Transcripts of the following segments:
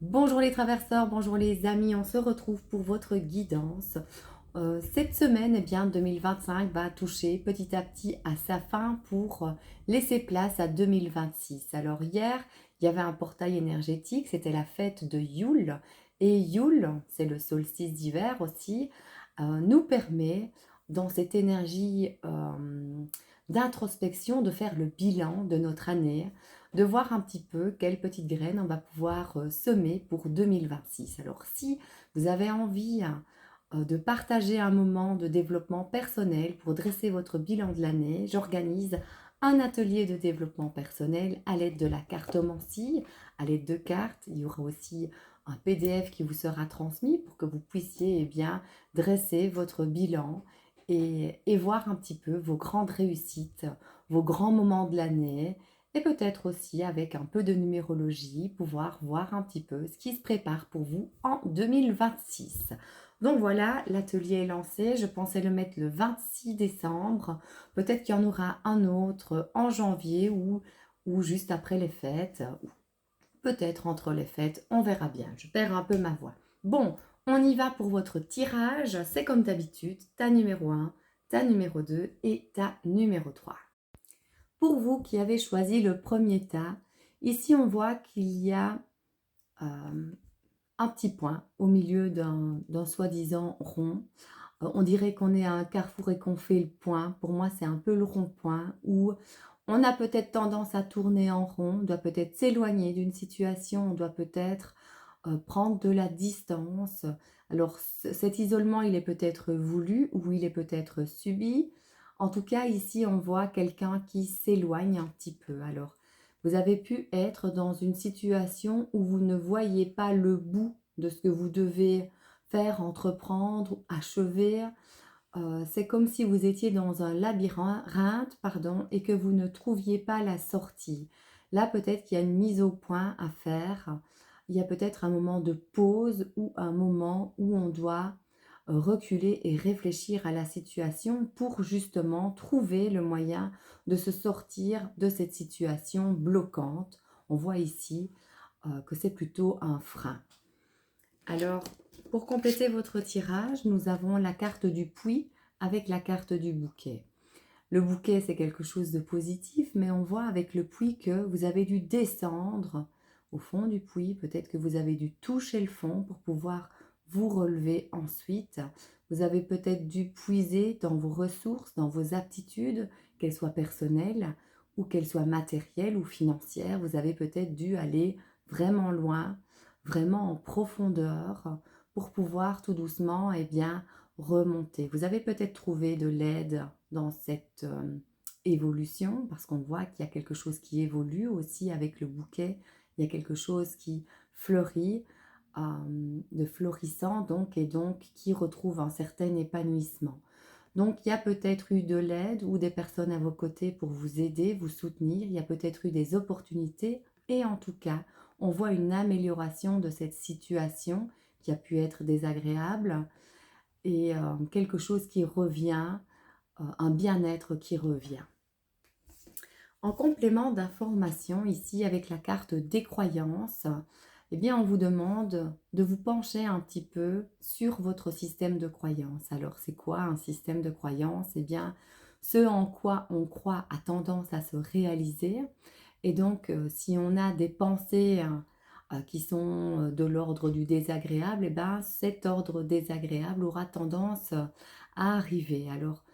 Bonjour les traverseurs, bonjour les amis, on se retrouve pour votre guidance. Cette semaine, 2025 va toucher petit à petit à sa fin pour laisser place à 2026. Alors hier, il y avait un portail énergétique, c'était la fête de Yule. Et Yule, c'est le solstice d'hiver aussi, nous permet dans cette énergie d'introspection de faire le bilan de notre année, de voir un petit peu quelles petites graines on va pouvoir semer pour 2026. Alors si vous avez envie de partager un moment de développement personnel pour dresser votre bilan de l'année, j'organise un atelier de développement personnel à l'aide de la cartomancie, à l'aide de cartes. Il y aura aussi un PDF qui vous sera transmis pour que vous puissiez dresser votre bilan et voir un petit peu vos grandes réussites, vos grands moments de l'année, et peut-être aussi avec un peu de numérologie, pouvoir voir un petit peu ce qui se prépare pour vous en 2026. Donc voilà, l'atelier est lancé, je pensais le mettre le 26 décembre, peut-être qu'il y en aura un autre en janvier ou juste après les fêtes, ou peut-être entre les fêtes, on verra bien, je perds un peu ma voix. Bon, on y va pour votre tirage, c'est comme d'habitude, ta numéro 1, ta numéro 2 et ta numéro 3. Pour vous qui avez choisi le premier tas, ici on voit qu'il y a un petit point au milieu d'un soi-disant rond. On dirait qu'on est à un carrefour et qu'on fait le point. Pour moi, c'est un peu le rond-point où on a peut-être tendance à tourner en rond, on doit peut-être s'éloigner d'une situation, on doit peut-être prendre de la distance. Alors, cet isolement, il est peut-être voulu ou il est peut-être subi. En tout cas, ici, on voit quelqu'un qui s'éloigne un petit peu. Alors, vous avez pu être dans une situation où vous ne voyez pas le bout de ce que vous devez faire, entreprendre, achever. C'est comme si vous étiez dans un labyrinthe, pardon, et que vous ne trouviez pas la sortie. Là, peut-être qu'il y a une mise au point à faire. Il y a peut-être un moment de pause ou un moment où on doit reculer et réfléchir à la situation pour justement trouver le moyen de se sortir de cette situation bloquante. On voit ici que c'est plutôt un frein. Alors, pour compléter votre tirage, nous avons la carte du puits avec la carte du bouquet. Le bouquet, c'est quelque chose de positif, mais on voit avec le puits que vous avez dû descendre au fond du puits. Peut-être que vous avez dû toucher le fond pour pouvoir vous relever ensuite. Vous avez peut-être dû puiser dans vos ressources, dans vos aptitudes, qu'elles soient personnelles ou qu'elles soient matérielles ou financières. Vous avez peut-être dû aller vraiment loin, vraiment en profondeur pour pouvoir tout doucement remonter. Vous avez peut-être trouvé de l'aide dans cette évolution, parce qu'on voit qu'il y a quelque chose qui évolue aussi avec le bouquet, il y a quelque chose qui fleurit, de florissant donc, et donc qui retrouve un certain épanouissement. Donc il y a peut-être eu de l'aide ou des personnes à vos côtés pour vous aider, vous soutenir, il y a peut-être eu des opportunités, et en tout cas, on voit une amélioration de cette situation qui a pu être désagréable, et quelque chose qui revient, un bien-être qui revient. En complément d'information, ici avec la carte des croyances, on vous demande de vous pencher un petit peu sur votre système de croyances. Alors, c'est quoi un système de croyances? Ce en quoi on croit a tendance à se réaliser. Et donc, si on a des pensées qui sont de l'ordre du désagréable, cet ordre désagréable aura tendance à arriver. Alors,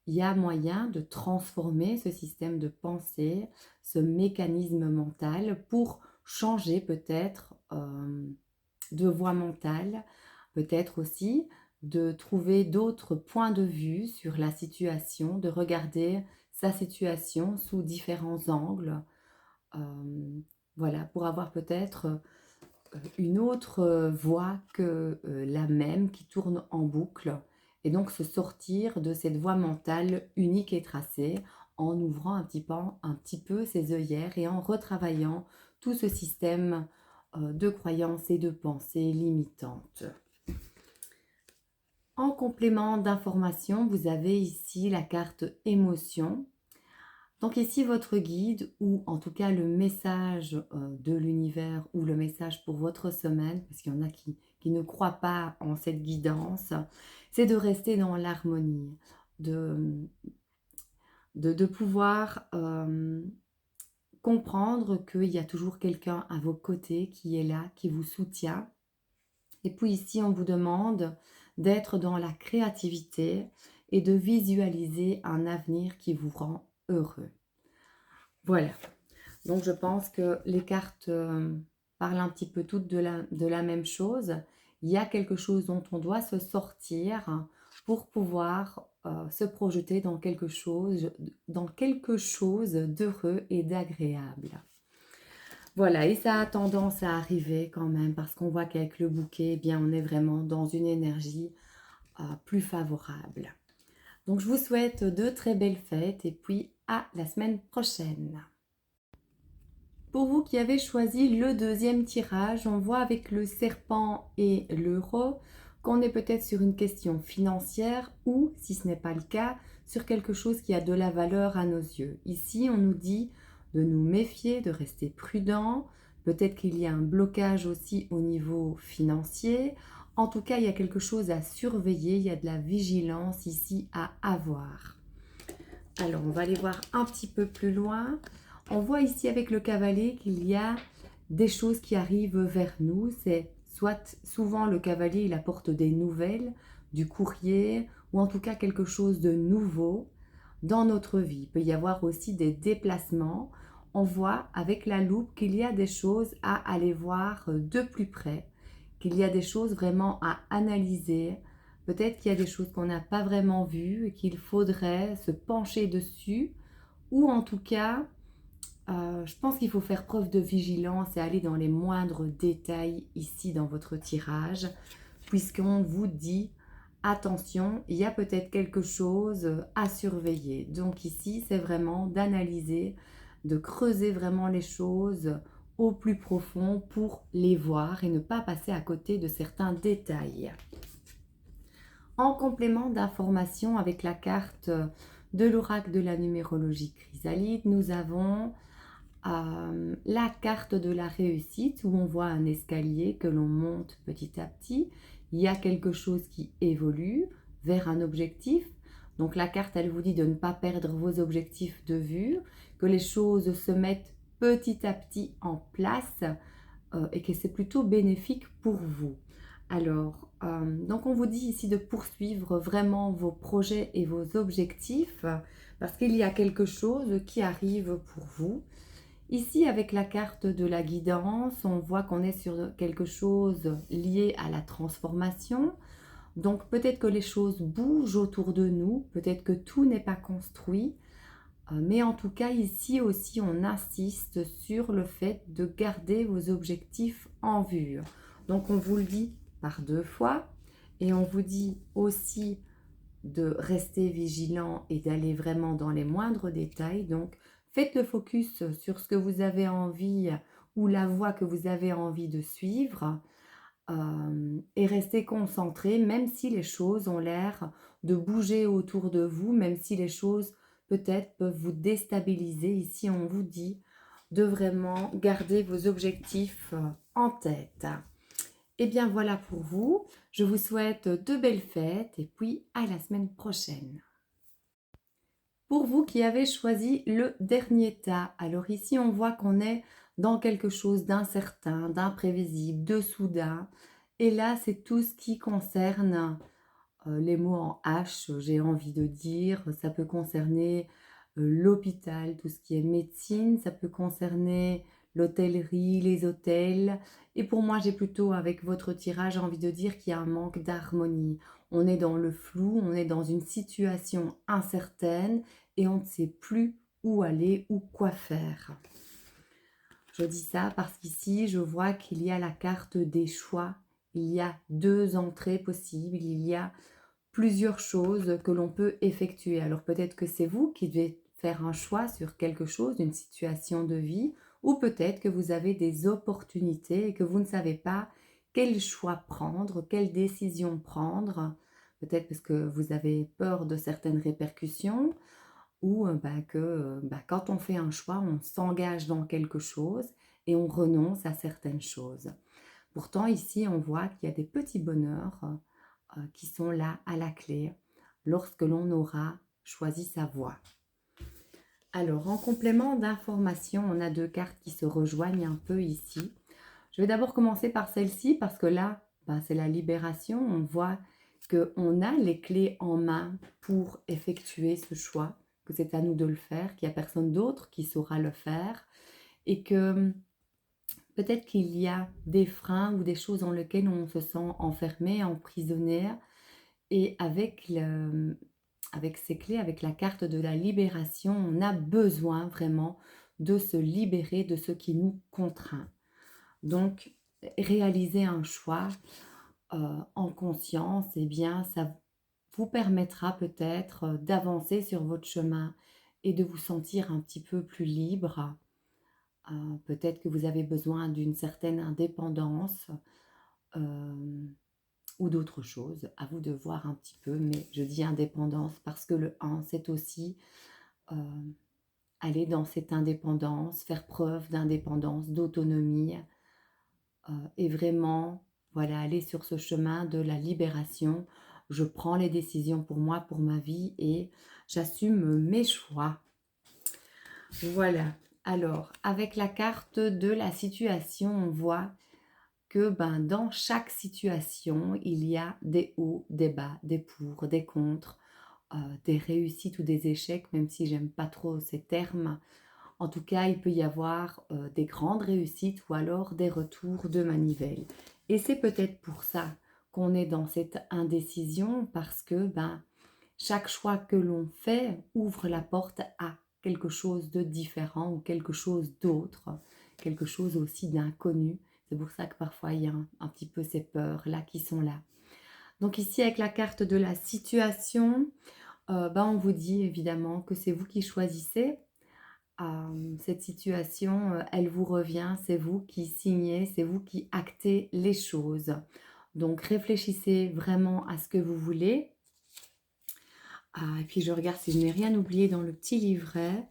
il y a moyen de transformer ce système de pensée, ce mécanisme mental pour changer peut-être de voie mentale, peut-être aussi de trouver d'autres points de vue sur la situation, de regarder sa situation sous différents angles. Voilà, pour avoir peut-être une autre voie que la même qui tourne en boucle, et donc se sortir de cette voie mentale unique et tracée en ouvrant un petit peu ses œillères et en retravaillant tout ce système de croyances et de pensées limitantes. En complément d'information, vous avez ici la carte émotion. Donc ici, votre guide, ou en tout cas le message de l'univers, ou le message pour votre semaine, parce qu'il y en a qui ne croient pas en cette guidance, c'est de rester dans l'harmonie, de, de pouvoir comprendre qu'il y a toujours quelqu'un à vos côtés qui est là, qui vous soutient. Et puis ici, on vous demande d'être dans la créativité et de visualiser un avenir qui vous rend heureux. Voilà. Donc je pense que les cartes parlent un petit peu toutes de la même chose. Il y a quelque chose dont on doit se sortir pour pouvoir se projeter dans quelque chose d'heureux et d'agréable. Voilà, et ça a tendance à arriver quand même parce qu'on voit qu'avec le bouquet, eh bien, on est vraiment dans une énergie plus favorable. Donc je vous souhaite de très belles fêtes et puis à la semaine prochaine. Pour vous qui avez choisi le deuxième tirage, on voit avec le serpent et l'euro qu'on est peut-être sur une question financière ou, si ce n'est pas le cas, sur quelque chose qui a de la valeur à nos yeux. Ici, on nous dit de nous méfier, de rester prudent. Peut-être qu'il y a un blocage aussi au niveau financier. En tout cas, il y a quelque chose à surveiller, il y a de la vigilance ici à avoir. Alors, on va aller voir un petit peu plus loin. On voit ici avec le cavalier qu'il y a des choses qui arrivent vers nous. C'est soit souvent le cavalier, il apporte des nouvelles, du courrier ou en tout cas quelque chose de nouveau dans notre vie. Il peut y avoir aussi des déplacements. On voit avec la loupe qu'il y a des choses à aller voir de plus près, qu'il y a des choses vraiment à analyser. Peut-être qu'il y a des choses qu'on n'a pas vraiment vues et qu'il faudrait se pencher dessus ou en tout cas je pense qu'il faut faire preuve de vigilance et aller dans les moindres détails ici dans votre tirage, puisqu'on vous dit, attention, il y a peut-être quelque chose à surveiller. Donc ici, c'est vraiment d'analyser, de creuser vraiment les choses au plus profond pour les voir et ne pas passer à côté de certains détails. En complément d'information avec la carte de l'oracle de la numérologie chrysalide, nous avons la carte de la réussite où on voit un escalier que l'on monte petit à petit. Il y a quelque chose qui évolue vers un objectif. Donc la carte, elle vous dit de ne pas perdre vos objectifs de vue, que les choses se mettent petit à petit en place et que c'est plutôt bénéfique pour vous. Alors, donc on vous dit ici de poursuivre vraiment vos projets et vos objectifs parce qu'il y a quelque chose qui arrive pour vous. Ici, avec la carte de la guidance, on voit qu'on est sur quelque chose lié à la transformation. Donc peut-être que les choses bougent autour de nous, peut-être que tout n'est pas construit. Mais en tout cas, ici aussi, on insiste sur le fait de garder vos objectifs en vue. Donc on vous le dit par 2 fois et on vous dit aussi de rester vigilant et d'aller vraiment dans les moindres détails. Donc, faites le focus sur ce que vous avez envie ou la voie que vous avez envie de suivre et restez concentré, même si les choses ont l'air de bouger autour de vous, même si les choses peut-être peuvent vous déstabiliser. Ici, on vous dit de vraiment garder vos objectifs en tête. Et bien voilà pour vous. Je vous souhaite de belles fêtes et puis à la semaine prochaine. Pour vous qui avez choisi le dernier tas, alors ici on voit qu'on est dans quelque chose d'incertain, d'imprévisible, de soudain. Et là c'est tout ce qui concerne les mots en H, j'ai envie de dire. Ça peut concerner l'hôpital, tout ce qui est médecine, ça peut concerner l'hôtellerie, les hôtels. Et pour moi, j'ai plutôt, avec votre tirage, envie de dire qu'il y a un manque d'harmonie. On est dans le flou, on est dans une situation incertaine et on ne sait plus où aller ou quoi faire. Je dis ça parce qu'ici, je vois qu'il y a la carte des choix. Il y a 2 entrées possibles, il y a plusieurs choses que l'on peut effectuer. Alors peut-être que c'est vous qui devez faire un choix sur quelque chose, une situation de vie, ou peut-être que vous avez des opportunités et que vous ne savez pas quel choix prendre, quelle décision prendre, peut-être parce que vous avez peur de certaines répercussions, ou quand on fait un choix, on s'engage dans quelque chose et on renonce à certaines choses. Pourtant, ici, on voit qu'il y a des petits bonheurs qui sont là à la clé lorsque l'on aura choisi sa voie. Alors, en complément d'information, on a deux cartes qui se rejoignent un peu ici. Je vais d'abord commencer par celle-ci parce que là, c'est la libération. On voit qu'on a les clés en main pour effectuer ce choix, que c'est à nous de le faire, qu'il n'y a personne d'autre qui saura le faire et que peut-être qu'il y a des freins ou des choses dans lesquelles on se sent enfermé, emprisonné et avec ces clés, avec la carte de la libération, on a besoin vraiment de se libérer de ce qui nous contraint. Donc, réaliser un choix en conscience, eh bien, ça vous permettra peut-être d'avancer sur votre chemin et de vous sentir un petit peu plus libre. Peut-être que vous avez besoin d'une certaine indépendance ou d'autres choses. À vous de voir un petit peu, mais je dis indépendance parce que le 1, c'est aussi aller dans cette indépendance, faire preuve d'indépendance, d'autonomie et vraiment, voilà, aller sur ce chemin de la libération. Je prends les décisions pour moi, pour ma vie et j'assume mes choix. Voilà. Alors, avec la carte de la situation, on voit que dans chaque situation, il y a des hauts, des bas, des pour, des contre, des réussites ou des échecs, même si j'aime pas trop ces termes. En tout cas, il peut y avoir des grandes réussites ou alors des retours de manivelle. Et c'est peut-être pour ça qu'on est dans cette indécision parce que chaque choix que l'on fait ouvre la porte à quelque chose de différent ou quelque chose d'autre, quelque chose aussi d'inconnu. C'est pour ça que parfois il y a un petit peu ces peurs là qui sont là. Donc ici avec la carte de la situation, on vous dit évidemment que c'est vous qui choisissez. Cette situation, elle vous revient, c'est vous qui signez, c'est vous qui actez les choses. Donc réfléchissez vraiment à ce que vous voulez. Et puis je regarde si je n'ai rien oublié dans le petit livret.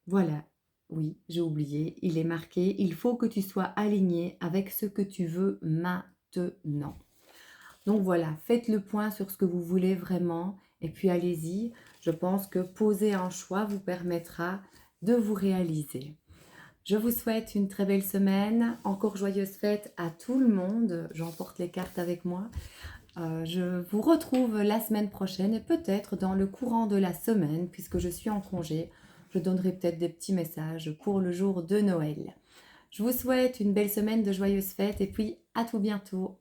Voilà, oui, j'ai oublié, il est marqué, il faut que tu sois aligné avec ce que tu veux maintenant. Donc voilà, faites le point sur ce que vous voulez vraiment et puis allez-y. Je pense que poser un choix vous permettra de vous réaliser. Je vous souhaite une très belle semaine, encore joyeuses fêtes à tout le monde. J'emporte les cartes avec moi. Je vous retrouve la semaine prochaine et peut-être dans le courant de la semaine, puisque je suis en congé, je donnerai peut-être des petits messages pour le jour de Noël. Je vous souhaite une belle semaine de joyeuses fêtes et puis à tout bientôt.